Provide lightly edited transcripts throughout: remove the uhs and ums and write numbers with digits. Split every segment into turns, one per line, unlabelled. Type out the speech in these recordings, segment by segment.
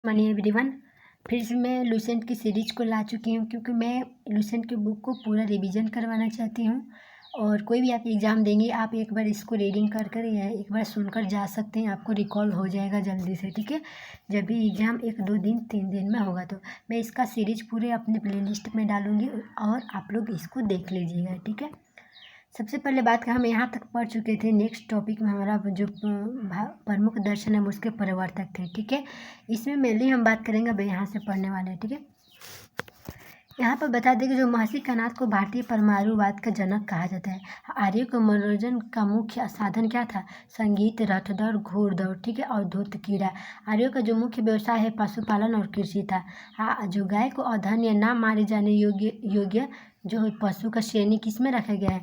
Morning everyone. फिर से मैं लुसेंट की सीरीज को ला चुकी हूँ क्योंकि मैं लुसेंट की बुक को पूरा रिवीजन करवाना चाहती हूँ। और कोई भी आप एग्ज़ाम देंगे, आप एक बार इसको रीडिंग कर कर या एक बार सुनकर जा सकते हैं, आपको रिकॉल हो जाएगा जल्दी से। ठीक है, जब भी एग्ज़ाम 1-2 दिन 3 दिन में होगा तो मैं इसका सीरीज पूरे अपने प्लेलिस्ट में डालूँगी और आप लोग इसको देख लीजिएगा। ठीक है, सबसे पहले बात हम यहाँ तक पढ़ चुके थे। नेक्स्ट टॉपिक में हमारा जो प्रमुख दर्शन है उसके प्रवर्तक थे। ठीक है, इसमें मेनली हम बात करेंगे अब यहाँ से पढ़ने वाले हैं। ठीक है, यहाँ पर बता दें कि जो महर्षि कणाद को भारतीय परमाणुवाद का जनक कहा जाता है। आर्यों को मनोरंजन का मुख्य साधन क्या था? संगीत, रथ दौड़, घोड़दौड़। ठीक है, और धूर्त कीड़ा। आर्यों का जो मुख्य व्यवसाय है पशुपालन और कृषि था। जो गाय को अधन या ना मारे जाने योग्य जो पशु का श्रेणी किस में रखा गया है?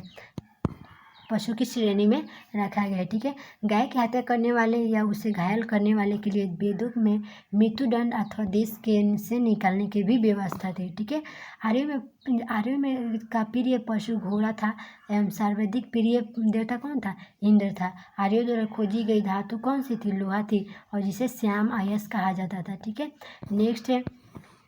पशु की श्रेणी में रखा गया है। ठीक है, गाय की हत्या करने वाले या उसे घायल करने वाले के लिए वेदों में मृत्युदंड अथवा देश के से निकालने की भी व्यवस्था थी। ठीक है, आर्यों में का प्रिय पशु घोड़ा था एवं सर्वाधिक प्रिय देवता कौन था? इंद्र था। आर्यों द्वारा खोजी गई धातु कौन सी थी? लोहा थी, और जिसे श्याम आयस कहा जाता था। ठीक है, नेक्स्ट है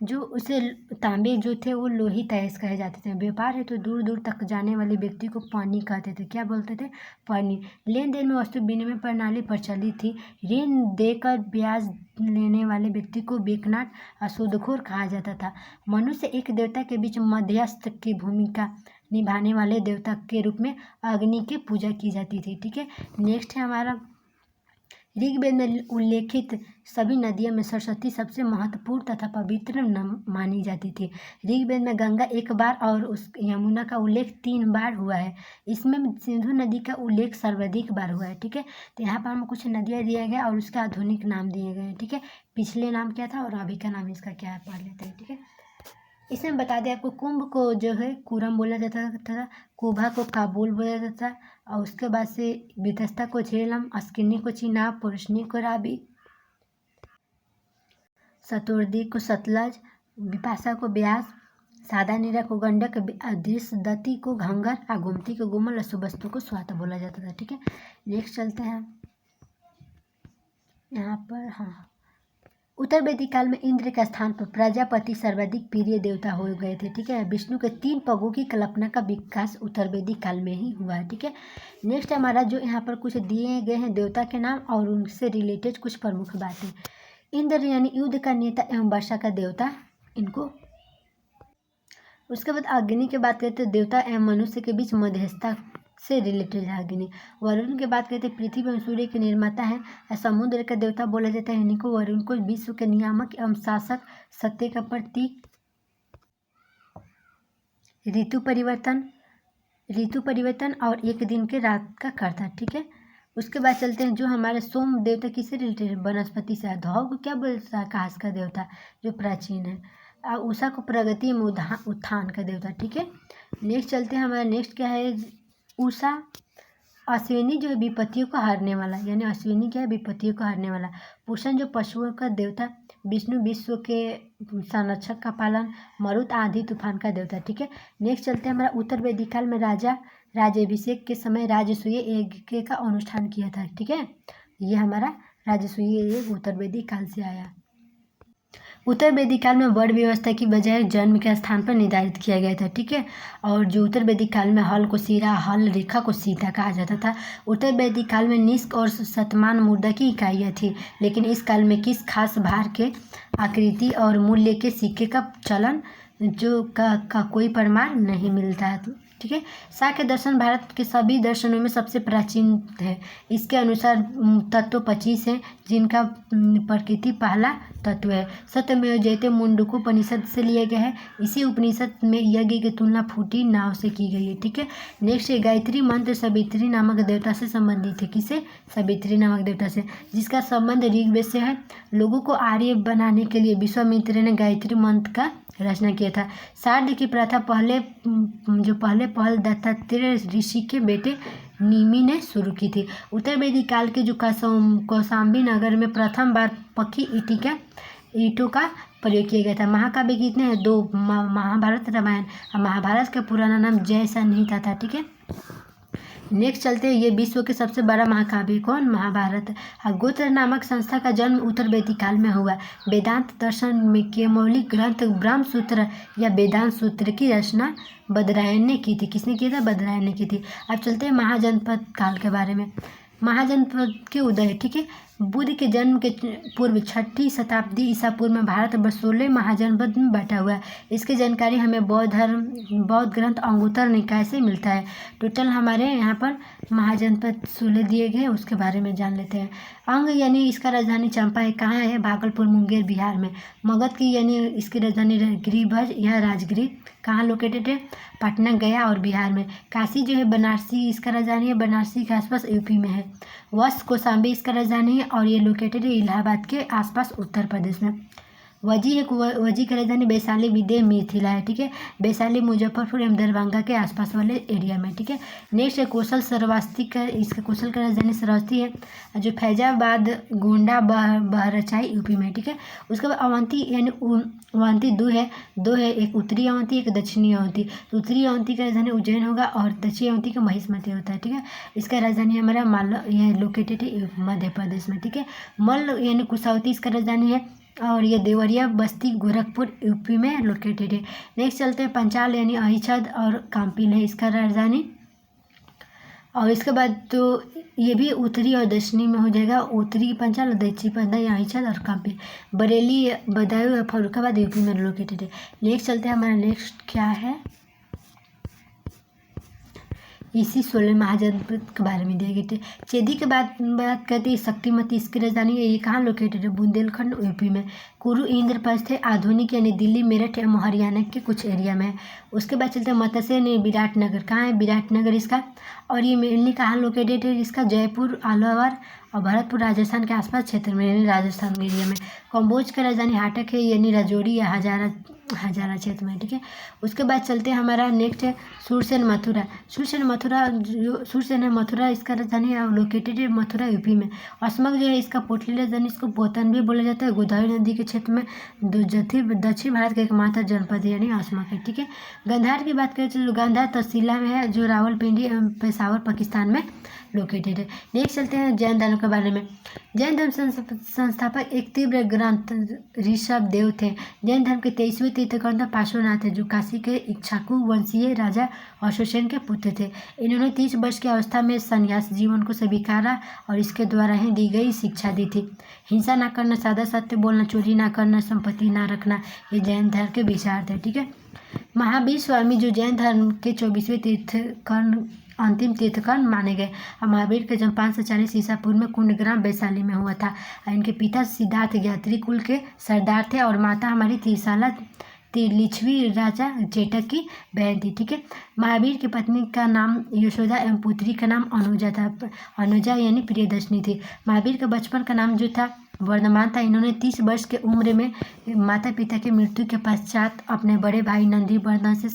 जो उसे तांबे जो थे वो लोहित अयस्क कहे जाते थे। व्यापार है तो दूर दूर तक जाने वाले व्यक्ति को पानी कहते थे। क्या बोलते थे? पानी। लेन देन में वस्तु विनिमय प्रणाली प्रचलित थी। ऋण देकर ब्याज लेने वाले व्यक्ति को बेकनाट सूदखोर कहा जाता था। मनुष्य एक देवता के बीच मध्यस्थ की भूमिका निभाने वाले देवता के रूप में अग्नि की पूजा की जाती थी। ठीक है, नेक्स्ट है हमारा ऋग्वेद में उल्लेखित सभी नदियों में सरस्वती सबसे महत्वपूर्ण तथा पवित्र मानी जाती थी। ऋग्वेद में गंगा एक बार और उस यमुना का उल्लेख 3 बार हुआ है। इसमें सिंधु नदी का उल्लेख सर्वाधिक बार हुआ है। ठीक है, तो यहाँ पर हमें कुछ नदियाँ दिया गया और उसका आधुनिक नाम दिए गए हैं। ठीक है, पिछले नाम क्या था और अभी का नाम इसका क्या है पढ़ लेते हैं। ठीक है, इसमें बता दें आपको कुंभ को जो है कुरम बोला जाता था, कुभा को काबुल बोला जाता था, और उसके बाद से वितस्ता को झेलम, अस्किनी को चिनाब, पुरुषनी को राबी, सतुर्दी को सतलज, विपाशा को ब्यास, सादा नीरा को गंडक, दृशदती को घंगर, और गोमती को गुमल, और सुबस्तु को स्वात बोला जाता था। ठीक है, नेक्स्ट चलते हैं यहाँ पर। हाँ, उत्तर वैदिक काल में इंद्र के स्थान पर प्रजापति सर्वाधिक प्रिय देवता हो गए थे। ठीक है, विष्णु के 3 पगों की कल्पना का विकास उत्तर वैदिक काल में ही हुआ है। ठीक है, नेक्स्ट हमारा जो यहाँ पर कुछ दिए गए हैं देवता के नाम और उनसे रिलेटेड कुछ प्रमुख बातें। इंद्र यानी युद्ध का नेता एवं वर्षा का देवता, इनको। उसके बाद अग्नि की बात करते हैं, देवता एवं मनुष्य के बीच मध्यस्थता से रिलेटेड है अग्नि। वरुण की बात करते हैं, पृथ्वी एवं सूर्य के निर्माता है। समुद्र का देवता बोला जाता है इनको। वरुण को विश्व के नियामक एवं शासक, सत्य का प्रतीक, ऋतु परिवर्तन और एक दिन के रात का कर्ता। ठीक है, उसके बाद चलते हैं जो हमारे सोम देवता किससे रिलेटेड है? वनस्पति से। धौ को क्या बोलता है? घास का देवता जो प्राचीन है। उषा को प्रगति में उत्थान का देवता। ठीक है, नेक्स्ट चलते हैं हमारा नेक्स्ट क्या है? उषा। अश्विनी जो है विपत्तियों को हारने वाला, यानी अश्विनी क्या है? विपत्तियों को हारने वाला। पूषण जो पशुओं का देवता। विष्णु विश्व के संरक्षक का पालन। मरुत आंधी तूफान का देवता। ठीक है, नेक्स्ट चलते हैं हमारा उत्तर वैदिक काल में राज्याभिषेक के समय राजसूय यज्ञ का अनुष्ठान किया था। ठीक है, ये हमारा राजसूय यज्ञ उत्तर वैदिक काल से आया। उत्तर वैदिक काल में वर्ण व्यवस्था की बजाय जन्म के स्थान पर निर्धारित किया गया था। ठीक है, और जो उत्तर वैदिक काल में हल को सिरा, हल रेखा को सीता कहा जाता था। उत्तर वैदिक काल में निष्क और शतमान मुद्रा की इकाइयाँ थी, लेकिन इस काल में किस खास भार के आकृति और मूल्य के सिक्के का चलन जो का कोई प्रमाण नहीं मिलता है। ठीक है, सांख्य दर्शन भारत के सभी दर्शनों में सबसे प्राचीन है। इसके अनुसार तत्व 25 हैं, जिनका प्रकृति पहला तत्व है। सत्यमेव जयते मुंडकोपनिषद से लिया गया है। इसी उपनिषद में यज्ञ की तुलना फूटी नाव से की गई है। ठीक है, नेक्स्ट गायत्री मंत्र सावित्री नामक देवता से संबंधित है। किसे? सावित्री नामक देवता से, जिसका संबंध ऋग्वेद से है। लोगों को आर्य बनाने के लिए विश्वामित्र ने गायत्री मंत्र का रचना किया था। शार्द की प्रथा पहले पहल दत्तात्रेय ऋषि के बेटे निमि ने शुरू की थी। उत्तर वैदिक काल के जो कौशाम्बी नगर में प्रथम बार पक्की ईंटों का प्रयोग किया गया था। महाकाव्य कितने हैं? 2, महाभारत रामायण। महाभारत का पुराना नाम जय संहिता था। ठीक है, नेक्स्ट चलते हैं, ये विश्व के सबसे बड़ा महाकाव्य कौन? महाभारत। गोत्र नामक संस्था का जन्म उत्तर वैदिक काल में हुआ। वेदांत दर्शन में के मौलिक ग्रंथ ब्रह्म सूत्र या वेदांत सूत्र की रचना बदरायण ने की थी। किसने किया था? बदरायण ने की थी। अब चलते हैं महाजनपद काल के बारे में। महाजनपद के उदय, ठीक है, बुद्ध के जन्म के पूर्व 6ठी शताब्दी ईसा पूर्व में भारत 16 महाजनपद में बटा हुआ है। इसकी जानकारी हमें बौद्ध ग्रंथ अंगुत्तर निकाय से मिलता है। टोटल हमारे यहाँ पर महाजनपद 16 दिए गए, उसके बारे में जान लेते हैं। अंग यानी इसका राजधानी चंपा है। कहाँ है? भागलपुर, मुंगेर, बिहार में। मगध की यानी इसकी राजधानी गिरिभज या राजगिरी, कहाँ लोकेटेड है? पटना, गया और बिहार में। काशी जो है बनारसी इसका राजधानी है, बनारसी के आसपास यूपी में है। वश कौशाम्बी इसका राजधानी है और ये लोकेटेड है इलाहाबाद के आसपास उत्तर प्रदेश में। वजी है, वजी की राजधानी वैशाली, विदेह, मिथिला है, ठीक है। वैशाली मुजफ्फरपुर एवं दरभंगा के आसपास वाले एरिया में, ठीक है। नेक्स्ट है कौशल श्रावस्ती का, इसका कौशल की राजधानी श्रावस्ती है, जो फैजाबाद, गोंडा, बहरचाई यूपी में, ठीक है। उसके बाद अवंती यानी अवंती दो है, एक उत्तरी अवंती एक दक्षिणी अवंती। तो उत्तरी अवंती का राजधानी उज्जैन होगा और दक्षिणी अवंती का महिष्मती होता है, ठीक है। इसका राजधानी हमारा यह लोकेटेड है मध्य प्रदेश में, ठीक है। मल्ल यानी कुशावती इसका राजधानी है और ये देवरिया, बस्ती, गोरखपुर यूपी में लोकेटेड है। नेक्स्ट चलते हैं पंचाल यानी अहिछद और काम्पिल है इसका राजधानी। और इसके बाद तो ये भी उत्तरी और दक्षिणी में हो जाएगा, उत्तरी पंचाल और दक्षिणी पंचाल या अहिछद और काम्पिल। बरेली, बदायूं और फर्रुखाबाद यूपी में लोकेटेड है। नेक्स्ट चलते हैं, हमारा नेक्स्ट क्या है, इसी 16 महाजनपद के बारे में दिए गए थे। चेदी के बात करते हैं, शक्तिमती इसकी राजधानी है, ये कहाँ लोकेटेड है? बुंदेलखंड यूपी में। कुरु, इंद्रप्रस्थ है, आधुनिक यानी दिल्ली, मेरठ एवं हरियाणा के कुछ एरिया में है। उसके बाद चलते हैं मत्स्य यानी विराटनगर, कहाँ है? विराटनगर इसका। और ये मेनली कहाँ लोकेटेड है इसका? जयपुर, अलवर और भरतपुर राजस्थान के आसपास क्षेत्र में यानी राजस्थान एरिया में। कम्बोज की राजधानी हाटक है यानी राजौरी या हजारा क्षेत्र में, ठीक है। उसके बाद चलते हैं, हमारा नेक्स्ट है सुरसेन मथुरा। सुरसेन है मथुरा इसका राजधानी लोकेटेड है मथुरा यूपी में। असमक जो है इसका पोटली राजधानी, इसको पोतन भी बोला जाता है। गोदावरी नदी के क्षेत्र में दक्षिण भारत का एकमात्र जनपद यानी असमक है, ठीक है। गंधार की बात करें तो गंधार तहसीला में है, जो रावलपिंडी एवं पेशावर पाकिस्तान में लोकेटेड है। नेक्स्ट चलते हैं जैन धर्म के बारे में। जैन धर्म संस्थापक एक तीव्र ग्रंथ ऋषभ देव थे। जैन धर्म के 23वें तीर्थंकर पार्श्वनाथ थे, जो काशी के इक्ष्वाकु वंशीय राजा अशोचन के पुत्र थे। इन्होंने 30 वर्ष की अवस्था में संन्यास जीवन को स्वीकारा और इसके द्वारा ही दी गई शिक्षा दी थी। हिंसा ना करना, सादा सत्य बोलना, चोरी ना करना, संपत्ति ना रखना, ये जैन धर्म के विचार थे, ठीक है। महावीर स्वामी जो जैन धर्म के 24वें तीर्थंकर अंतिम तीर्थंकर माने गए। महावीर का जन्म 540 ईसा पूर्व में कुंडग्राम वैशाली में हुआ था। इनके पिता सिद्धार्थ यात्री कुल के सरदार थे और माता हमारी त्रिशाला लिच्छवी राजा जेठक की बहन थी, ठीक है। महावीर की पत्नी का नाम यशोदा एवं पुत्री का नाम अनुजा था। अनुजा यानी प्रियदर्शनी थी। महावीर का बचपन का नाम जो था वर्धमान था। इन्होंने 30 वर्ष के उम्र में माता पिता की मृत्यु के पश्चात अपने बड़े भाई नंदीवर्धन से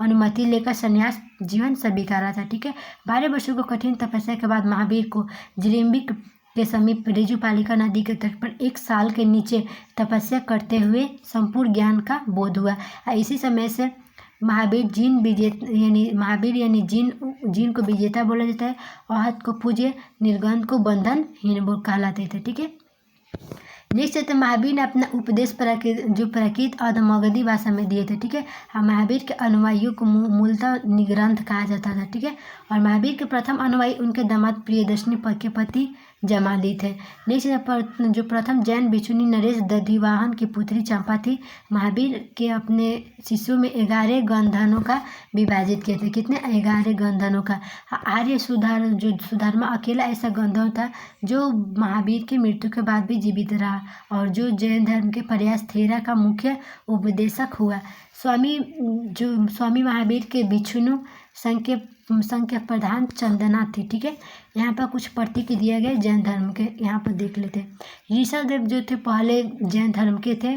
अनुमति लेकर संन्यास जीवन स्वीकारा था, ठीक है। 12 वर्षों को कठिन तपस्या के बाद महावीर को जिलिम्बिक के समीप ऋजुपालिका नदी के तट पर 1 साल के नीचे तपस्या करते हुए संपूर्ण ज्ञान का बोध हुआ। इसी समय से महावीर यानी जीन को विजेता बोला जाता है, आहत को पूज्य, निर्गंध को बंधनहीन कहलाते थे, ठीक है। नेक्स्ट है, महावीर ने अपना उपदेश प्राकृत और मगधी भाषा में दिए थे, ठीक है। महावीर के अनुयायियों को मूलतः निग्रंथ कहा जाता था, ठीक है। और महावीर के प्रथम अनुयायी उनके दामाद प्रियदर्शनी के पति जमाली थे। नेक्स्ट जो प्रथम जैन भिक्षुनी नरेश दधिवाहन की पुत्री चंपा थी। महावीर के अपने शिष्यों में 11 गणधरों का विभाजित किए थे। कितने? 11 गणधरों का। आर्य सुधारमा अकेला ऐसा गणधर था जो महावीर की मृत्यु के बाद भी जीवित रहा और जो जैन धर्म के प्रयास थेरा का मुख्य उपदेशक हुआ। स्वामी महावीर के भिक्षुनु संघ के प्रधान चंदना थी, ठीक है। यहाँ पर कुछ प्रतीक दिए गए जैन धर्म के, यहाँ पर देख लेते हैं। ऋषभदेव जो थे पहले जैन धर्म के थे,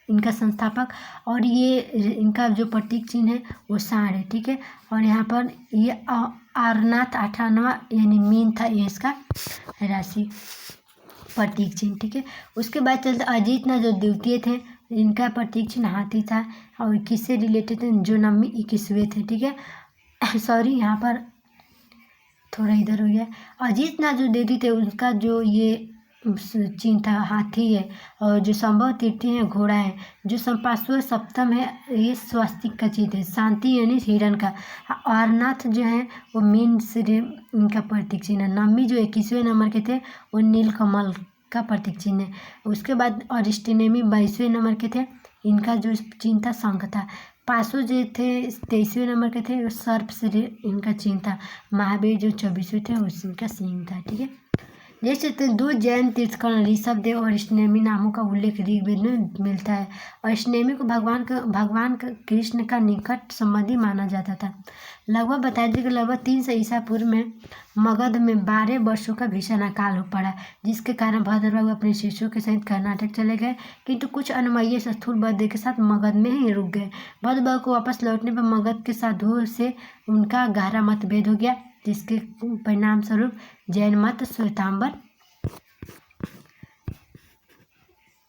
इनका संस्थापक। और ये इनका जो प्रतीक चिन्ह है वो सांड है, ठीक है। और यहाँ पर ये आरनाथ 98वां यानी मीन था, ये इसका राशि प्रतीक चिन्ह, ठीक है। उसके बाद चलते अजितनाथ जो द्वितीय थे, इनका प्रतीक चिन्ह हाथी था और किससे रिलेटेड थे? जो नम्मी 21वें थे, ठीक है। सॉरी, यहाँ पर थोड़ा इधर हो गया। अजीतनाथ जो देवी थे उनका जो ये चिन्ह था हाथी है, और जो संभव तीर्थी है घोड़ा है, जो संपार्श्व सप्तम है ये स्वस्तिक का चिन्ह है, शांति यानी हिरण का, और नाथ जो है वो मीन से इनका प्रतीक चिन्ह है, नवमी जो 21वें नंबर के थे वो नीलकमल का प्रतीक चिन्ह है। उसके बाद अरिष्टनेमी 22वें नंबर के थे, इनका जो चिन्ह था शंख था। पासो जो थे 23वें नंबर के थे, सर्प से इनका चिन्ह था। महावीर जो 24वें थे उनका सिंह था। ठीक है, जैसे दो जैन तीर्थंकर ऋषभ देव और अष्टनेमी नामों का उल्लेख ऋग्वेद में मिलता है। अष्टनेमी को भगवान कृष्ण का निकट संबंधी माना जाता था। लगभग बताया जाए कि लगभग 300 ईसा पूर्व में मगध में 12 वर्षों का भीषण अकाल हो पड़ा, जिसके कारण भद्रबाहु अपने शिष्यों के सहित कर्नाटक चले गए, किंतु कुछ अनुयायी स्थूलबद्ध के साथ मगध में ही रुक गए। भद्रबाहु को वापस लौटने पर मगध के साधुओं से उनका गहरा मतभेद हो गया, जिसके परिणाम स्वरूप जैन मत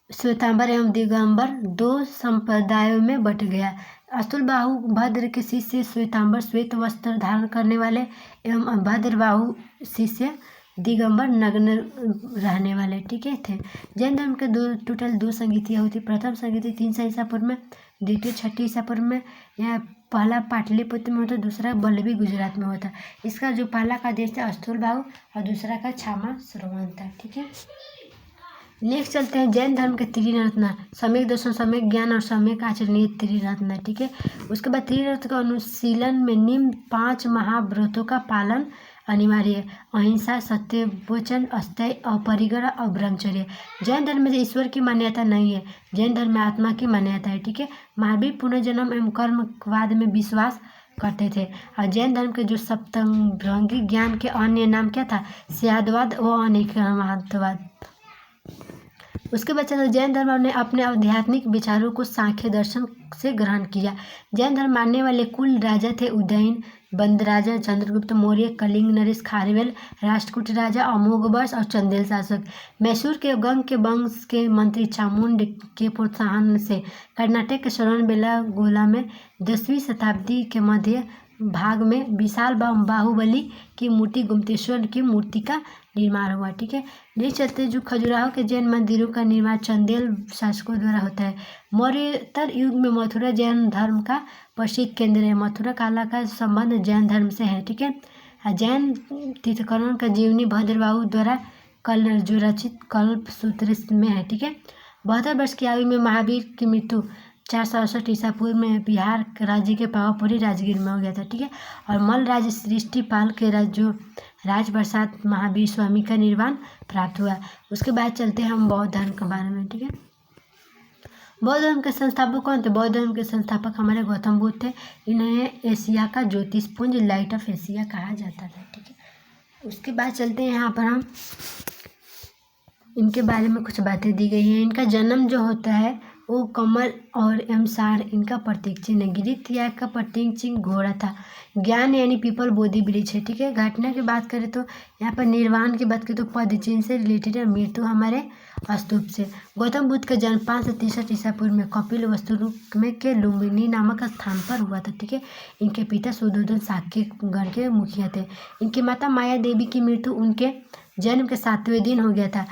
श्वेतांबर एवं दिगंबर दो संप्रदायों में बट गया। स्थूलबाहु भद्र के शिष्य श्वेतांबर श्वेत वस्त्र धारण करने वाले एवं भद्रबाहु शिष्य दिगंबर नग्न रहने वाले, ठीक है, थे। जैन धर्म के टोटल 2 संगीतियाँ हुई थी। प्रथम संगीति 300 ईसा पूर्व में, द्वितीय 6 ईसा पूर्व में। यह पहला पाटलिपुत्र में होता, दूसरा बल्लभी गुजरात में होता। इसका जो पहला का देश था स्थूलबाहु और दूसरा का छामा श्रवण था। ठीक है, नेक्स्ट चलते हैं जैन धर्म के त्रिरत्न, सम्यक दर्शन, सम्यक ज्ञान और सम्यक आचरण, ये त्रिरत्न। ठीक है, उसके बाद त्रिरत्न का अनुशीलन में निम्न 5 महाव्रतों का पालन अनिवार्य है: अहिंसा, सत्य वचन, अस्थेय, अपरिग्रह और ब्रह्मचर्य। जैन धर्म में ईश्वर की मान्यता नहीं है, जैन धर्म में आत्मा की मान्यता है। ठीक है, महावीर पुनर्जन्म एवं कर्मवाद में विश्वास करते थे। और जैन धर्म के जो सप्तभ्रंगी ज्ञान के अन्य नाम क्या था? स्यादवाद व अनेकवादवाद। उसके बाद चलो जैन धर्म ने अपने आध्यात्मिक विचारों को सांख्य दर्शन से ग्रहण किया। जैन धर्म मानने वाले कुल राजा थे: उदयन, बंदराजा, चंद्रगुप्त मौर्य, कलिंग नरेश, खारवेल, राष्ट्रकूट राजा, अमोघवर्ष और चंदेल शासक। मैसूर के गंग के वंश के मंत्री चामुंड के प्रोत्साहन से कर्नाटक के श्रवणबेलगोला में 10वीं शताब्दी के मध्य भाग में विशाल बाहुबली की मूर्ति गुप्तेश्वर की मूर्ति का निर्माण हुआ। ठीक है, नेक्स्ट चलते जो खजुराहो के जैन मंदिरों का निर्माण चंदेल शासकों द्वारा होता है। मौर्योत्तर युग में मथुरा जैन धर्म का प्रसिद्ध केंद्र है। मथुरा काला का संबंध जैन धर्म से है। ठीक है, जैन तीर्थंकरों का जीवनी भद्रबाहु द्वारा जो रचित कल्पसूत्र में है। ठीक है, 72 वर्ष की आयु में महावीर की मृत्यु 468 ईसा पूर्व में बिहार राज्य के पावापुरी राजगीर में हो गया था। ठीक है, और मल्ल राज सृष्टिपाल के जो राजप्रसाद महावीर स्वामी का निर्वाण प्राप्त हुआ। उसके बाद चलते हैं हम बौद्ध धर्म के बारे में। ठीक है, बौद्ध धर्म के संस्थापक कौन थे? बौद्ध धर्म के संस्थापक हमारे गौतम बुद्ध थे। इन्हें एशिया का ज्योतिषपुंज, लाइट ऑफ एशिया कहा जाता था। ठीक है, उसके बाद चलते हैं यहाँ पर हम इनके बारे में कुछ बातें दी गई हैं। इनका जन्म जो होता है वो कमल और एमसार इनका प्रतीक चिन्ह है। गिरी त्याग का प्रतीक चिन्ह घोड़ा था। ज्ञान यानी पीपल बोधि वृक्ष है। ठीक है, घटना की बात करें तो यहाँ पर निर्वाण की बात करें तो पद चिन्ह से रिलेटेड है, मृत्यु हमारे स्तूप से। गौतम बुद्ध का जन्म 563 ईसा पूर्व में कपिल वस्तु में के लुम्बिनी नामक स्थान पर हुआ था। ठीक है, इनके पिता सुदोधन शाक्य गण के मुखिया थे। इनकी माता माया देवी की मृत्यु उनके जन्म के 7वें दिन हो गया था,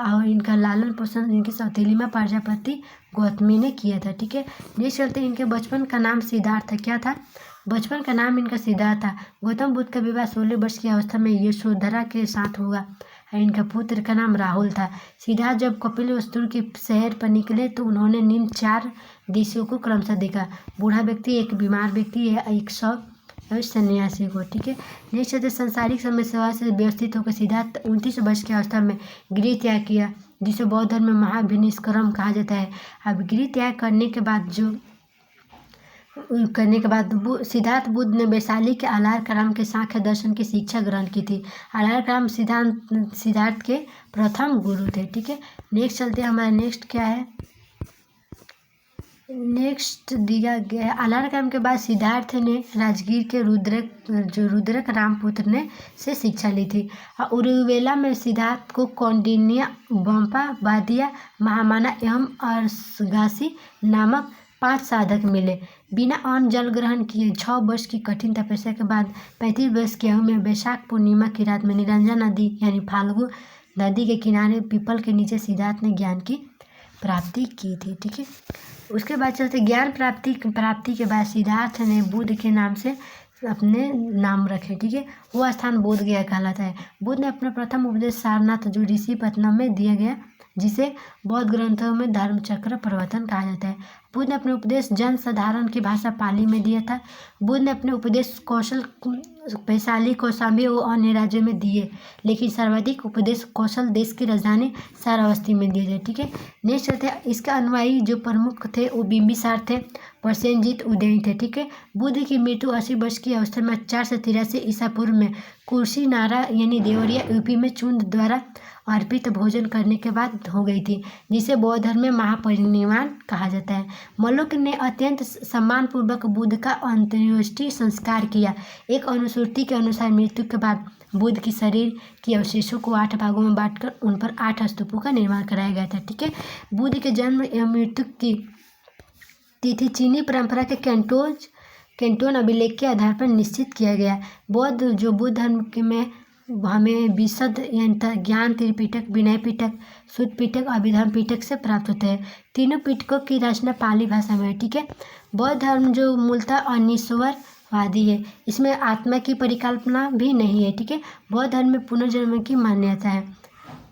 और इनका लालन पोषण इनकी सौतेली माँ प्रजापति गौतमी ने किया था। ठीक है, नेक्स्ट चलते इनके बचपन का नाम सिद्धार्थ था। क्या था? बचपन का नाम इनका सिद्धार्थ था। गौतम बुद्ध का विवाह 16 वर्ष की अवस्था में यशोधरा के साथ हुआ। इनका पुत्र का नाम राहुल था। सिद्धार्थ जब कपिलवस्तु के शहर पर निकले तो उन्होंने निम्न 4 दृश्यों को क्रमशः देखा: बूढ़ा व्यक्ति, एक बीमार व्यक्ति, एक शव, सन्यासी को। ठीक है, नेक्स्ट चलते सांसारिक समस्या से व्यवस्थित होकर सिद्धार्थ 29 वर्ष की अवस्था में गृह त्याग किया, जिसे बौद्ध धर्म में महाभिनिष्क्रम कहा जाता है। अब गृह त्याग करने के बाद सिद्धार्थ बुद्ध ने वैशाली के आलारकाम के सांख्य दर्शन की शिक्षा ग्रहण की थी। आलारकाम सिद्धार्थ के प्रथम गुरु थे। ठीक है, नेक्स्ट चलते हमारा नेक्स्ट क्या है, नेक्स्ट दिया गया है आलारकाम के बाद सिद्धार्थ ने राजगीर के रुद्रक रामपुत्र ने से शिक्षा ली थी। और उरुवेला में सिद्धार्थ को कौंडिन्य, बंपा, वादिया, महामाना एवं अरगासी नामक 5 साधक मिले। बिना अन्न जल ग्रहण किए 6 वर्ष की कठिन तपस्या के बाद 35 वर्ष की आयु में वैशाख पूर्णिमा की रात में निरंजन नदी यानी फाल्गु नदी के किनारे पीपल के नीचे सिद्धार्थ ने ज्ञान की प्राप्ति की थी। ठीक है, उसके बाद चलते ज्ञान प्राप्ति के बाद सिद्धार्थ ने बुद्ध के नाम से अपने नाम रखे। ठीक है, वो स्थान बोध गया कहलाता है। बुद्ध ने अपना प्रथम उपदेश सारनाथ जो ऋषि पत्तनम में दिया गया, जिसे बौद्ध ग्रंथों में धर्मचक्र प्रवर्तन कहा जाता है। बुद्ध ने अपने उपदेश जन साधारण की भाषा पाली में दिया था। बुद्ध ने अपने उपदेश कौशल वैशाली कौशाम्बी और अन्य राज्यों में दिए, लेकिन सर्वाधिक उपदेश कौशल देश की राजधानी श्रावस्ती में दिए गए। ठीक है, नेक्स्ट थे इसके अनुयायी जो प्रमुख थे वो बिंबिसार थे, प्रसेनजीत, उदयन थे। ठीक है, बुद्ध की मृत्यु 80 वर्ष की अवस्था में 483 ईसा पूर्व में कुर्सी नारा यानी देवरिया यूपी में चूंद द्वारा अर्पित भोजन करने के बाद हो गई थी, जिसे बौद्ध धर्म में महापरिनिर्वाण कहा जाता है। मल्लुक ने अत्यंत सम्मानपूर्वक बुद्ध का अंत्येष्टि संस्कार किया। एक अनुश्रुति के अनुसार मृत्यु के बाद बुद्ध की शरीर के अवशेषों को 8 भागों में बांटकर उन पर 8 स्तूपों का निर्माण कराया गया था। ठीक है, बुद्ध के जन्म एवं मृत्यु की तिथि चीनी परंपरा के कैंटोन अभिलेख के आधार पर निश्चित किया गया। बुद्ध धर्म में हमें विशद ज्ञान त्रिपिटक, विनय पिटक, सुत्त पिटक, अभिधर्म पिटक से प्राप्त होते हैं। तीनों पिटकों की रचना पाली भाषा में है। ठीक है, बौद्ध धर्म जो मूलतः अनिश्वरवादी है, इसमें आत्मा की परिकल्पना भी नहीं है। ठीक है, बौद्ध धर्म में पुनर्जन्म की मान्यता है।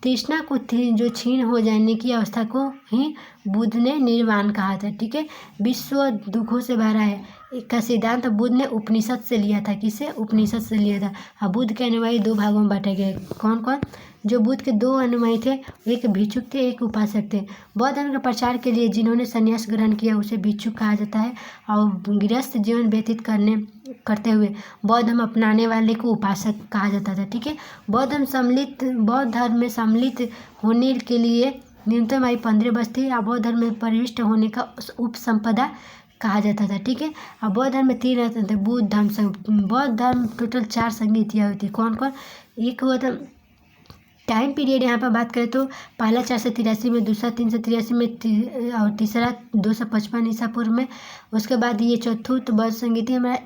तृष्णा को जो क्षीण हो जाने की अवस्था को ही बुद्ध ने निर्वाण कहा था। ठीक है, विश्व दुखों से भरा है का सिद्धांत बुद्ध ने उपनिषद से लिया था। किसे? उपनिषद से लिया था। अब बुद्ध के अनुयायी 2 भागों में बांटे गए। कौन कौन? जो बुद्ध के 2 अनुयायी थे, एक भिक्षुक थे, एक उपासक थे। बौद्ध धर्म के प्रचार के लिए जिन्होंने संन्यास ग्रहण किया उसे भिक्षुक कहा जाता है, और गृहस्थ जीवन व्यतीत करते हुए बौद्ध धर्म अपनाने वाले को उपासक कहा जाता था। ठीक है, बौद्ध धर्म में सम्मिलित होने के लिए न्यूनतम आयु 15 वर्ष थी। बौद्ध धर्म में प्रविष्ट होने का उपसंपदा कहा जाता था। ठीक है, अब बौद्ध धर्म में 3 रहते थे। बौद्ध धर्म टोटल 4 संगीतियाँ हुई थी। कौन कौन? एक हुआ था टाइम पीरियड, यहाँ पर बात करें तो पहला 483 में, दूसरा 383 में, और तीसरा 255 ईसा पूर्व में। उसके बाद ये चतुर्थ बौद्ध संगीति हमारा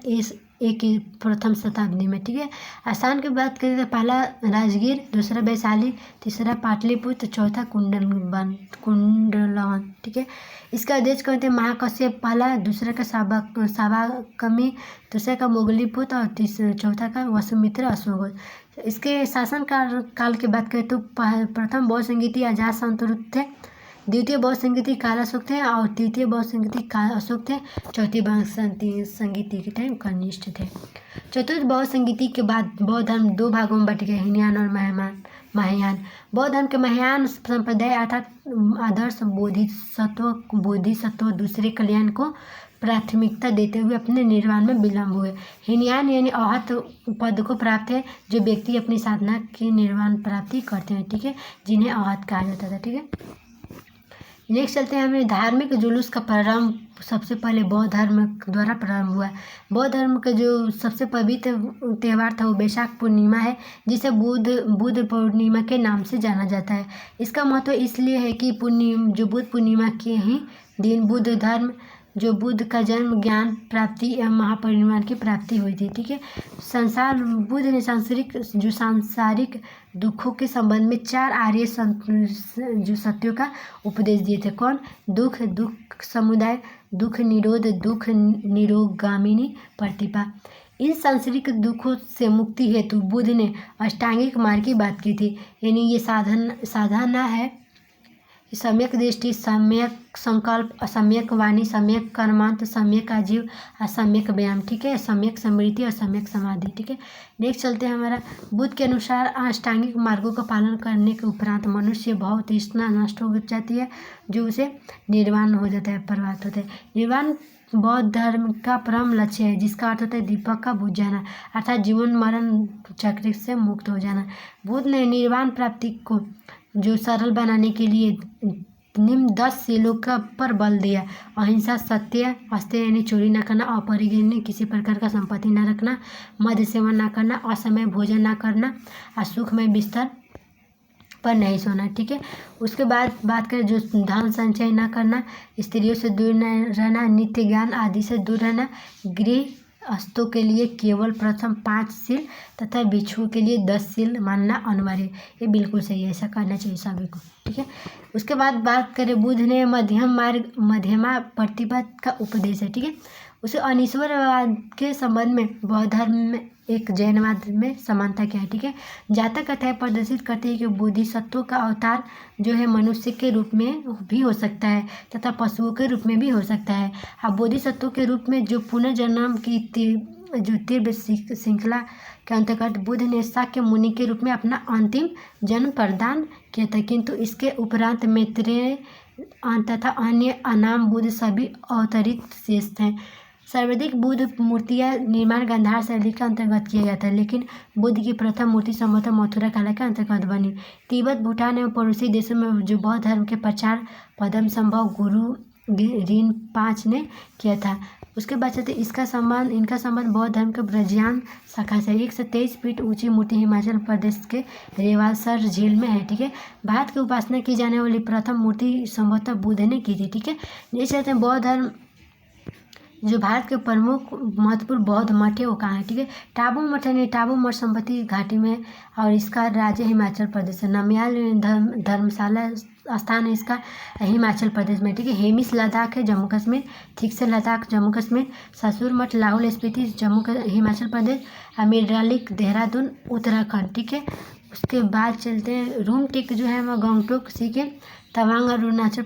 एक प्रथम शताब्दी में। ठीक है, स्थान की बात करें तो पहला राजगीर, दूसरा वैशाली, तीसरा पाटलिपुत्र, चौथा कुंडलवन। ठीक है, इसका अध्यक्ष कौन थे? महाकश्यप पहला, दूसरा का साबाकमी, दूसरा का मोगलीपुत्र और चौथा का वसुमित्र अशोक। इसके शासन काल की बात करें तो प्रथम बौद्ध संगीति अजातशत्रु थे, द्वितीय बौद्ध संगीति कालाशोक थे, और तृतीय बौद्ध संगीति अशोक थे, चौथी बौद्ध संगीति के टाइम कनिष्ठ थे। चतुर्थ बौद्ध संगीति के बाद बौद्ध धर्म 2 भागों में बट गए, हीनयान और महायान। बौद्ध धर्म के महायान संप्रदाय अर्थात आदर्श बोधिसत्व दूसरे कल्याण को प्राथमिकता देते हुए अपने निर्वाण में विलंब हुए। हीनयान यानी अहत पद को प्राप्त है, जो व्यक्ति अपनी साधना की निर्वाण प्राप्ति करते हैं। ठीक है, जिन्हें अहत कहा जाता था। ठीक है, नेक्स्ट चलते हैं हमें धार्मिक जुलूस का प्रारंभ सबसे पहले बौद्ध धर्म द्वारा प्रारंभ हुआ। बौद्ध धर्म का जो सबसे पवित्र त्यौहार था वो वैशाख पूर्णिमा है, जिसे बुद्ध पूर्णिमा के नाम से जाना जाता है। इसका महत्व इसलिए है कि बुद्ध पूर्णिमा के ही दिन बुद्ध का जन्म, ज्ञान प्राप्ति एवं महापरिनिर्वाण की प्राप्ति हुई थी। ठीक है, बुद्ध ने सांसारिक दुखों के संबंध में 4 आर्य जो सत्यों का उपदेश दिए थे। कौन? दुख समुदाय, दुख निरोध, दुख निरोगामिनी प्रतिपा। इन सांसारिक दुखों से मुक्ति हेतु बुद्ध ने अष्टांगिक मार्ग की बात की थी, यानी ये साधना है सम्यक दृष्टि, सम्यक संकल्प, असम्यक वाणी, सम्यक कर्मांत, सम्यक आजीव, असम्यक व्यायाम। ठीक है, सम्यक स्मृति और सम्यक समाधि। ठीक है, नेक्स्ट चलते हैं हमारा बुद्ध के अनुसार अष्टांगिक मार्गों का पालन करने के उपरांत मनुष्य भव तृष्णा नष्ट हो जाती है, जो उसे निर्वाण हो जाता है, प्रभात होता है। निर्वाण बौद्ध धर्म का परम लक्ष्य है, जिसका अर्थ होता है दीपक का बुझ जाना, अर्थात जीवन मरण चक्र से मुक्त हो जाना। बुद्ध ने निर्वाण प्राप्ति को जो सरल बनाने के लिए निम्न 10 शीलों पर बल दिया। अहिंसा, सत्य, अस्तेय यानी चोरी न करना, अपरिग्रह किसी प्रकार का संपत्ति न रखना, मद्य सेवन न करना, असमय भोजन न करना, असुखमय बिस्तर पर नहीं सोना, ठीक है। उसके बाद बात करें जो धन संचय न करना, स्त्रियों से दूर न रहना, नित्य ज्ञान आदि से दूर रहना, गृहस्थों के लिए केवल प्रथम 5 सील तथा भिक्षुओं के लिए 10 सील मानना अनिवार्य। ये बिल्कुल सही है, ऐसा करना चाहिए सभी को, ठीक है। उसके बाद बात करें बुद्ध ने मध्यम मार्ग मध्यमा प्रतिपद का उपदेश है, ठीक है। उसे अनीश्वरवाद के संबंध में बौद्ध धर्म में एक जैनवाद में समानता क्या है, ठीक है। जातक कथाएं प्रदर्शित करती है कि बोधिसत्वों का अवतार जो है मनुष्य के रूप में भी हो सकता है तथा पशुओं के रूप में भी हो सकता है। अब बोधिसत्वों के रूप में जो पुनर्जन्म की तीव्र श्रृंखला के अंतर्गत बुद्ध ने शाक्य मुनि के रूप में अपना अंतिम जन्म प्रदान किया था, किंतु इसके उपरांत मैत्रेय तथा अन्य अनाम बुद्ध सभी अवतरित शेष थे। सर्वाधिक बुद्ध मूर्तियां निर्माण गांधार शैली के अंतर्गत किया गया था, लेकिन बुद्ध की प्रथम मूर्ति संभवतः मथुरा कला के अंतर्गत बनी। तिब्बत, भूटान एवं पड़ोसी देशों में जो बौद्ध धर्म के प्रचार पद्म संभव गुरु रीन 5 ने किया था। उसके बाद चलते इनका संबंध बौद्ध धर्म के ब्रजियान शाखा से 123 फीट ऊंची मूर्ति हिमाचल प्रदेश के रेवासर झील में है, ठीक है। भारत की उपासना की जाने वाली प्रथम मूर्ति संभवतः बुद्ध ने की थी, ठीक है। ये चलते हैं बौद्ध धर्म जो भारत के प्रमुख महत्वपूर्ण बौद्ध मठ है वो कहाँ है, ठीक है। टाबू मठ है, टाबू मठ संपत्ति घाटी में और इसका राज्य हिमाचल प्रदेश है। नमयाल धर्मशाला स्थान है इसका हिमाचल प्रदेश में, ठीक है। हेमिस लद्दाख है जम्मू कश्मीर, ठीक से लद्दाख जम्मू कश्मीर। ससुर मठ लाहौल स्पीति हिमाचल प्रदेश। अमीरलिक देहरादून उत्तराखंड, ठीक है। उसके बाद चलते हैं रूम टिक जो है वह गंगटोक सिक्किम। तवांग अरुणाचल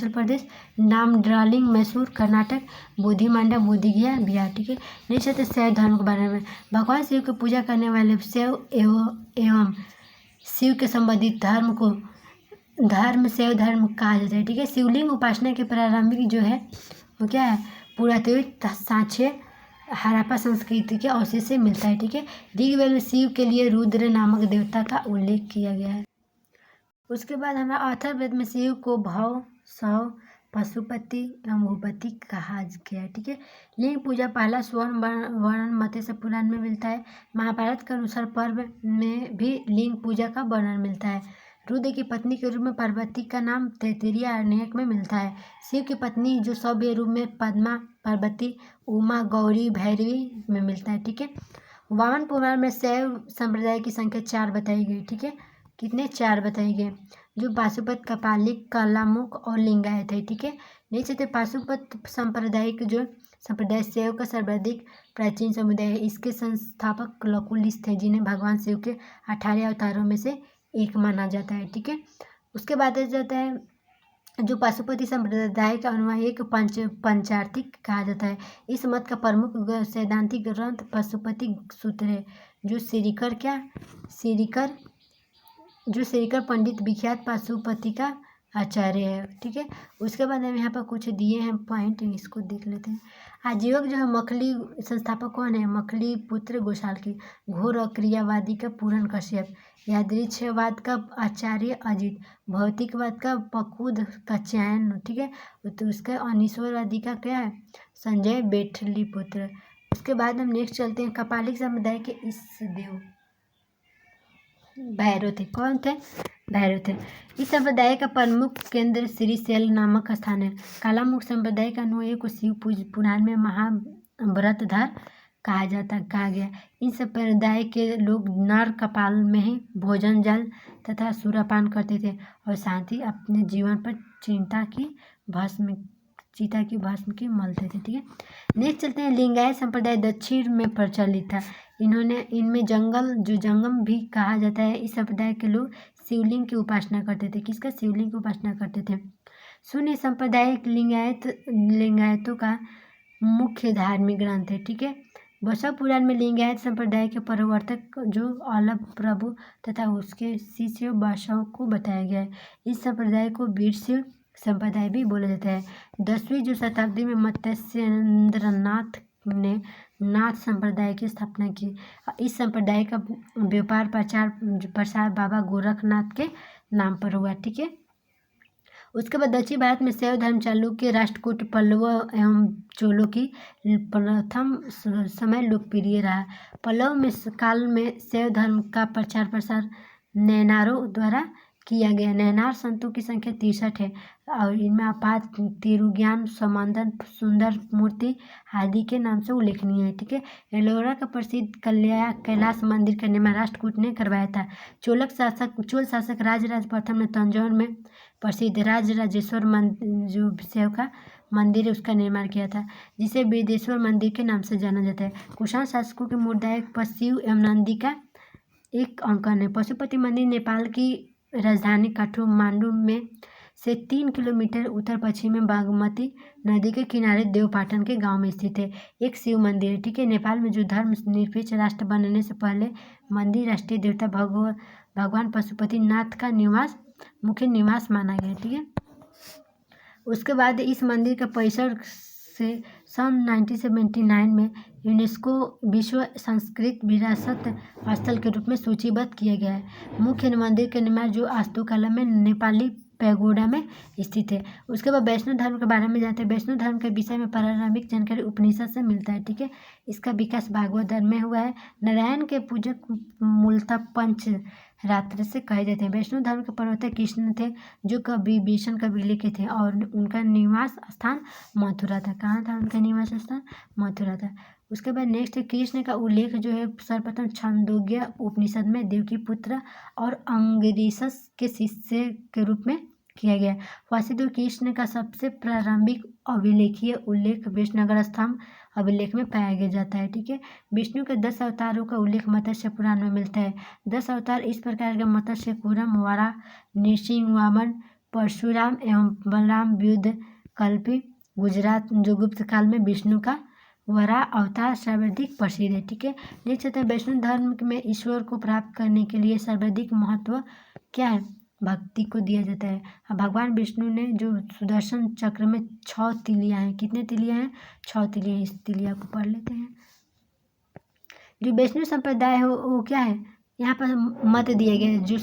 प्रदेश। नाम ड्रालिंग मैसूर कर्नाटक। बोधिमांडा बोधिगया बिहार, ठीक है। नहीं चाहते शैव धर्म के बारे में भगवान शिव की पूजा करने वाले शैव एवं शिव के संबंधित धर्म को शैव धर्म कहा जाता है, ठीक है। शिवलिंग उपासना के प्रारंभिक जो है वो क्या है पुरातात्विक साक्ष्य हड़प्पा संस्कृति के अवशेष से मिलता है, ठीक है। ऋग्वेद में शिव के लिए रुद्र नामक देवता का उल्लेख किया गया है। उसके बाद हमारा अथर्ववेद में शिव को भव सव पशुपति एवं भूपति कहा गया है, ठीक है। लिंग पूजा पहला स्वर्ण वर्णन मत्स्य पुराण में मिलता है। महाभारत के अनुसार पर्व में भी लिंग पूजा का वर्णन मिलता है। रुद्र की पत्नी के रूप में पार्वती का नाम तैत्तिरीय आरण्यक में मिलता है। शिव की पत्नी जो सभ्य रूप में पद्मा, पार्वती, उमा, गौरी, भैरवी में मिलता है, ठीक है। वामन पुराण में शैव संप्रदाय की संख्या 4 बताई गई, ठीक है। कितने 4 बताए गए जो पाशुपत, कपालिक, कालामुख और लिंगायत है, ठीक है। नहीं चाहते पाशुपत सांप्रदायिक जो संप्रदाय शैव का सर्वाधिक प्राचीन समुदाय है। इसके संस्थापक लकुलिश थे जिन्हें भगवान शिव के 18 अवतारों में से एक माना जाता है, ठीक है। उसके बाद जाता है जो पाशुपति संप्रदाय का अनुयायी एक पंचार्थिक कहा जाता है। इस मत का प्रमुख सैद्धांतिक ग्रंथ पशुपति सूत्र है जो श्रीकर पंडित विख्यात पाशुपति का आचार्य है, ठीक है। उसके बाद हम यहाँ पर कुछ दिए हैं पॉइंट, इसको देख लेते हैं। आजीवक जो है मखली संस्थापक कौन है? मखली पुत्र गोशाल्की। घोर अक्रियावादी का पूरण कश्यप। यादृच्छवाद का आचार्य अजित। भौतिकवाद का पकुद कात्यायन, ठीक है। तो उसका अनीश्वरवादी का क्या है? संजय बेटलिपुत्र। उसके बाद हम नेक्स्ट चलते हैं। कपालिक समुदाय के इस देव भैरव थे। कौन थे? भैरव थे। इस संप्रदाय का प्रमुख केंद्र श्रीशैल नामक स्थान है। कालामुख संप्रदाय का अनुयायी को शिव पुराण में महाव्रतधर कहा गया। इन संप्रदाय के लोग नर कपाल में ही भोजन, जल तथा सूर्यपान करते थे और साथ ही अपने जीवन पर चिता की भस्म की मलते थे, ठीक है। नेक्स्ट चलते हैं। लिंगायत संप्रदाय दक्षिण में प्रचलित था। इनमें जंगम भी कहा जाता है। इस संप्रदाय के लोग शिवलिंग की उपासना करते थे। किसका? शिवलिंग की उपासना करते थे। शून्य संप्रदाय लिंगायतों का मुख्य धार्मिक ग्रंथ है, ठीक है। बसव पुराण में लिंगायत संप्रदाय के प्रवर्तक जो अल्लभ प्रभु तथा उसके शिष्य बसव को बताया गया है। इस संप्रदाय को वीरशैव संप्रदाय भी बोला जाता है। 10वीं शताब्दी में मत्स्येंद्रनाथ ने नाथ संप्रदाय की स्थापना की। इस संप्रदाय का व्यापार प्रसार बाबा गोरखनाथ के नाम पर हुआ, ठीक है। उसके बाद दक्षिण भारत में शैव धर्म चालुक्य राष्ट्रकूट पल्लव एवं चोलों की प्रथम समय लोकप्रिय रहा। पल्लव में काल में शैव धर्म का प्रचार प्रसार नैनारों द्वारा किया गया। नैनार संतों की संख्या 63 है और इनमें आपात तिरुज्ञान समंदन सुंदर मूर्ति आदि के नाम से उल्लेखनीय है। ठीक है, एलोरा का प्रसिद्ध कैलाश मंदिर का निर्माण राष्ट्रकूट ने करवाया था। चोल शासक राजराज प्रथम ने तंजौर में प्रसिद्ध राजराजेश्वर जो शिव का मंदिर है उसका निर्माण किया था, जिसे बिदेश्वर मंदिर के नाम से जाना जाता है। कुषाण शासकों के मूलदायक पर शिव एवं नंदी का एक अंकन है। पशुपति मंदिर नेपाल की राजधानी काठमांडू में से 3 किलोमीटर उत्तर पश्चिम में बागमती नदी के किनारे देवपाटन के गांव में स्थित है। एक शिव मंदिर है। ठीक है, नेपाल में जो धर्मनिरपेक्ष राष्ट्र बनने से पहले मंदिर राष्ट्रीय देवता भगवान पशुपति नाथ का मुख्य निवास माना गया। ठीक है, उसके बाद इस मंदिर का परिसर से सन 1979 में यूनेस्को विश्व संस्कृत विरासत स्थल के रूप में सूचीबद्ध किया गया है। मुख्य मंदिर के निर्माण जो वास्तुकला में नेपाली पैगोडा में स्थित है। उसके बाद वैष्णव धर्म के बारे में जानते हैं। वैष्णव धर्म के विषय में प्रारंभिक जानकारी उपनिषद से मिलता है। ठीक है, इसका विकास भागवत धर्म में हुआ है। नारायण के पूजक मूलतः पंच रात्र से कहे जाते हैं। वैष्णव धर्म के प्रवर्तक कृष्ण थे जो विभीषण कवि लिखे थे और उनका निवास स्थान मथुरा था। कहाँ था उनका निवास स्थान? मथुरा था। उसके बाद नेक्स्ट कृष्ण का उल्लेख जो है सर्वप्रथम छांदोग्य उपनिषद में देवकी पुत्र और अंगिरस के शिष्य के रूप में किया गया। वासुदेव कृष्ण का सबसे प्रारंभिक अभिलेखीय उल्लेख विष्णुनगर स्तंभ अभिलेख में पाया जाता है। ठीक है, विष्णु के 10 अवतारों का उल्लेख मत्स्य पुराण में मिलता है। 10 अवतार इस प्रकार के मत्स्य कूर्म वराह नृसिंह वामन परशुराम एवं बलराम बुद्ध कल्पी गुजरात जो गुप्त काल में विष्णु का वराह अवतार सर्वाधिक प्रसिद्ध है। ठीक है, नेक्स्ट आता है वैष्णव धर्म में ईश्वर को प्राप्त करने के लिए सर्वाधिक महत्व क्या है? भक्ति को दिया जाता है। भगवान विष्णु ने जो सुदर्शन चक्र में 6 तिलियां हैं, कितने तिलियां हैं? 6 तिलियां। इस तिलिया को पढ़ लेते हैं। जो वैष्णव संप्रदाय है वो क्या है? यहाँ पर मत दिए गए जो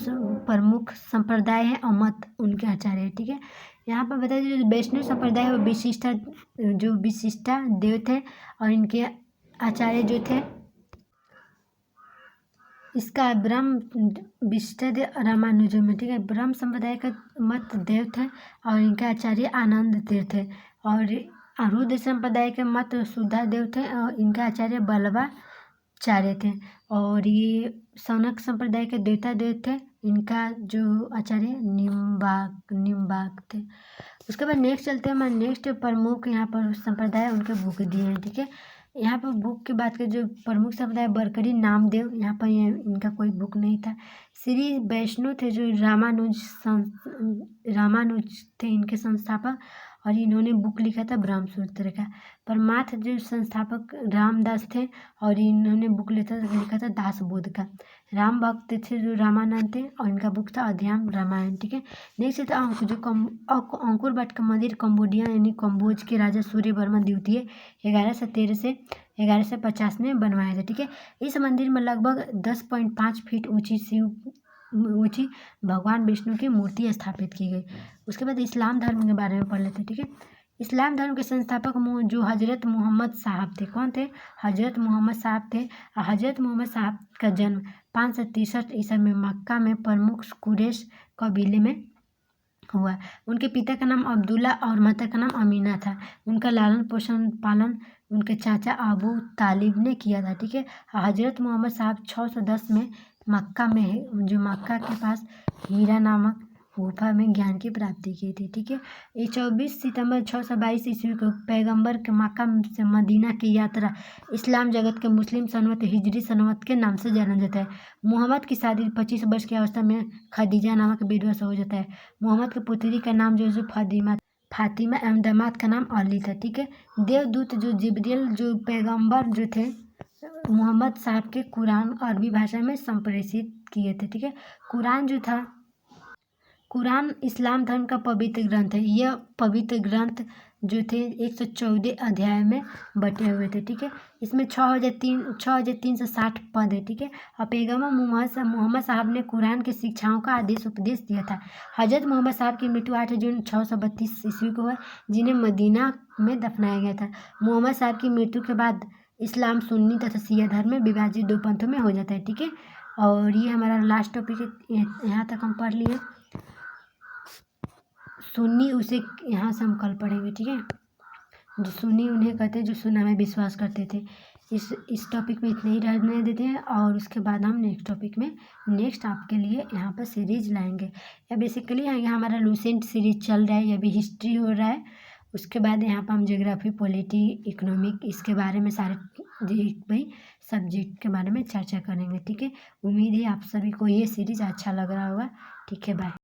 प्रमुख संप्रदाय है और मत उनके आचार्य है। ठीक है, यहाँ पर बताइए जो वैष्णव संप्रदाय है वो विशिष्टा देव थे और इनके आचार्य जो थे इसका ब्रह्म विशिष्टादेव रामानुजम में। ठीक है, ब्रह्म संप्रदाय का मत देव थे और इनके आचार्य आनंद तीर्थ थे और रुद्र संप्रदाय के मत सुधा देव थे और इनका आचार्य बल्लभाचार्य थे और ये सौनक संप्रदाय के देवता देव थे, इनका जो आचार्य निम्बाक थे। उसके बाद नेक्स्ट चलते हैं हमारे नेक्स्ट प्रमुख यहाँ पर संप्रदाय उनके बुक दिए हैं। ठीक है, यहाँ पर बुक की बात करें जो प्रमुख संप्रदाय बरकरी नामदेव, यहाँ पर इनका कोई बुक नहीं था। श्री वैष्णव थे जो रामानुज थे इनके संस्थापक और इन्होंने बुक लिखा था ब्रह्मसूत्र का। परमार्थ जो संस्थापक रामदास थे और इन्होंने बुक लिखा था दासबोध का। राम भक्त थे जो रामानंद थे और इनका बुक था अध्यात्म रामायण। ठीक है, नेक्स्ट था अंकुर भट्ट का मंदिर कंबोडिया यानी कम्बोज के राजा सूर्य वर्मा द्वितीय 1113 से 1150 में बनवाया था। ठीक है, इस मंदिर में लगभग 10.5 फीट ऊंची भगवान विष्णु की मूर्ति स्थापित की गई। उसके बाद इस्लाम धर्म के बारे में पढ़ लेते हैं। ठीक है, इस्लाम धर्म के संस्थापक जो हजरत मोहम्मद साहब थे। कौन थे? हजरत मोहम्मद साहब थे। हजरत मोहम्मद साहब का जन्म 563 ईसा में मक्का में प्रमुख कुरैश कबीले में हुआ। उनके पिता का नाम अब्दुल्ला और माता का नाम अमीना था। उनका लालन पोषण पालन उनके चाचा अबू तालिब ने किया था। ठीक है, हजरत मोहम्मद साहब 610 में मक्का में जो मक्का के पास हीरा नामक गुफा में ज्ञान की प्राप्ति की थी। ठीक है, ये 24 सितंबर 622 ईस्वी को पैगंबर के मक्का से मदीना की यात्रा इस्लाम जगत के मुस्लिम सनवत हिजरी सनवत के नाम से जाना जाता है। मोहम्मद की शादी 25 वर्ष की अवस्था में खदीजा नामक विधवा से हो जाता है। मोहम्मद की पुत्री का नाम जो फातिमा एवं दामाद का नाम अली था। ठीक है, देवदूत जो जिब्रील जो पैगंबर जो थे मोहम्मद साहब के कुरान अरबी भाषा में संप्रेषित किए थे। ठीक है, कुरान जो था कुरान इस्लाम धर्म का पवित्र ग्रंथ है। यह पवित्र ग्रंथ जो थे 114 अध्याय में बटे हुए थे। ठीक है, इसमें 6360 पद है। ठीक है, और पैगंबर मोहम्मद साहब ने कुरान की शिक्षाओं का आदेश उपदेश दिया था। हजरत मोहम्मद साहब की मृत्यु 8 जून 632 ईस्वी को हुआ, जिन्हें मदीना में दफनाया गया था। मोहम्मद साहब की मृत्यु के बाद इस्लाम सुन्नी तथा शिया धर्म में विभाजित 2 पंथों में हो जाता है। ठीक है, और ये हमारा लास्ट टॉपिक है, यहाँ तक हम पढ़ लिए। सुन्नी उसे यहाँ से हम कल पढ़ेंगे, ठीक है। जो सुन्नी उन्हें कहते हैं जो सुन्ना में विश्वास करते थे। इस टॉपिक में इतने ही रहने देते हैं, और उसके बाद हम नेक्स्ट टॉपिक में नेक्स्ट आपके लिए यहाँ पर सीरीज लाएंगे। या बेसिकली यहाँ हमारा लूसेंट सीरीज चल रहा है, ये भी हिस्ट्री हो रहा है। उसके बाद यहाँ पर हम ज्योग्राफी, पॉलिटी, इकोनॉमिक, इसके बारे में सारे भाई सब्जेक्ट के बारे में चर्चा करेंगे, ठीक है। उम्मीद है आप सभी को ये सीरीज अच्छा लग रहा होगा, ठीक है। बाय।